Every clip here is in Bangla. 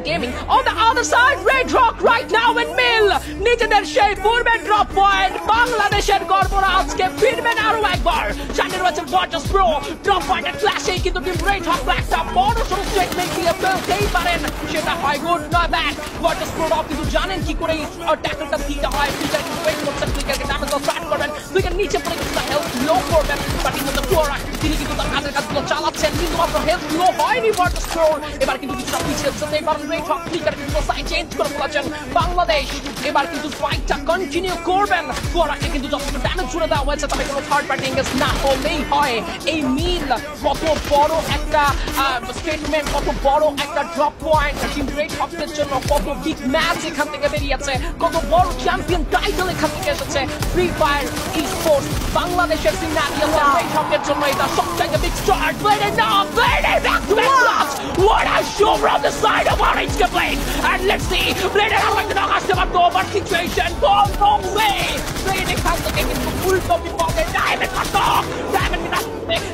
Gaming. On the other side, Red Rock right now in Mill. নিজেদের সেই পূর্বের ড্রপ পয়েন্ট বাংলাদেশের গর্বরা আজকে ফিরবেন আরো একবার। সামনে রয়েছে Virtus Pro ড্রপ পয়েন্টের ক্লাসে কিন্তু টিম Red Rock একটা বড় সড়ো স্টেটমেন্ট দিয়ে ফেলতেই পারেন। সেটা হয় গুড নয় ব্যাড। Virtus Pro কিন্তু জানেন কি করে ট্যাকলটা দিতে হয়। ফিচার কিন্তু ওয়েট করছেন ফ্লিকারকে ড্যামেজ স্টার্ট করবেন। ফ্লিকার নিচে পড়ে কিন্তু হেলথ লো করবেন। বাট কিন্তু ফ্লোরা তিনি কিন্তু তার কাজের কাজগুলো চালাচ্ছেন কিন্তু মাত্র হেলথ লো হয়নি Virtus Pro। এবার কিন্তু কিছুটা পিছিয়ে যেতে পারেন Red Rock। ফ্লিকার কিন্তু সাইড চেঞ্জ করে ফেলেছেন বাংলাদেশ। এবার কিন্তু ফাইটটা কন্টিনিউ করবেন। ফ্লোরাকে কিন্তু যথেষ্ট ড্যামেজ ছুড়ে দেওয়া হয়েছে তবে কোনো থার্ড পার্টি এঙ্গেজ না হলেই হয়। এই মিল কত বড় একটা স্টেটমেন্ট, কত বড় একটা ড্রপ পয়েন্ট টিম Red Rock'ের জন্য, কত বিগ ম্যাচ এখান থেকে বেরিয়েছে, কত বড় চ্যাম্পিয়ন টাইটেল এখান থেকে এসেছে। ফ্রি ফায়ার স্পোর্টস বাংলাদেশের সিনারিওতে Red Rock'ের জন্য এটা সবথেকে big start. Blade now, Blade back to back shots. What a show from the side of Orange Blade. And let's see, Blade আর একটা নক আসতে পারতো over situation. No way. Blade এখান থেকে কিন্তু ফুল কপি পকেট ডাইমেন্ড করতো। ডাইমেন্ড মিনাস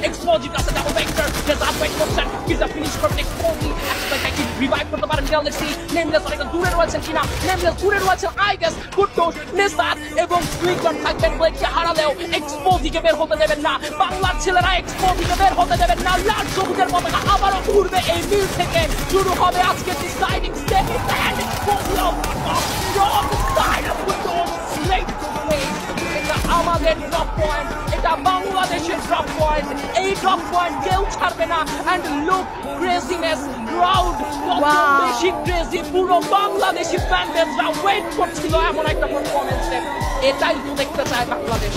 এক্সপ্লোজিভ কাছে ডাবল ভেক্টর ডেজার্ট ওয়েট করছেন। কিসা ফিনিশ করতে এক্সপ্লোজিভ একটা কি রিভাইভ করতে পারেন কিনা লেটস সি। নেমলেস অনেক দূরে রয়েছেন কিনা। নেমলেস দূরে রয়েছেন আই গেস। কুট্টোস নিসাত এবং সুইকার থাকবেন। ব্লেডকে হারালেও এক্সপ্লোজিভকে বের হতে দেবেন না বাংলার ছেলেরা। এক্সপ্লোজিভকে বের হতে দেবেন না। লাল সবুজের পতাকা আবারও উড়বে এই মিল থেকে। শুরু হবে আজকে deciding step and explosive from the side of কুট্টোস। এটা আমাদের ড্রপ পয়েন্ট, এটা বাংলাদেশের ড্রপ পয়েন্ট। এই ড্রপ পয়েন্ট কেউ ছাড়বে না। এন্ড লুক ক্রেজিনেস ক্রাউড কত বেশি ক্রেজি। পুরো বাংলাদেশি ফ্যানরা ওয়েট করছিল এমন একটা পারফরমেন্সের। এটাই তো দেখতে চায় বাংলাদেশ।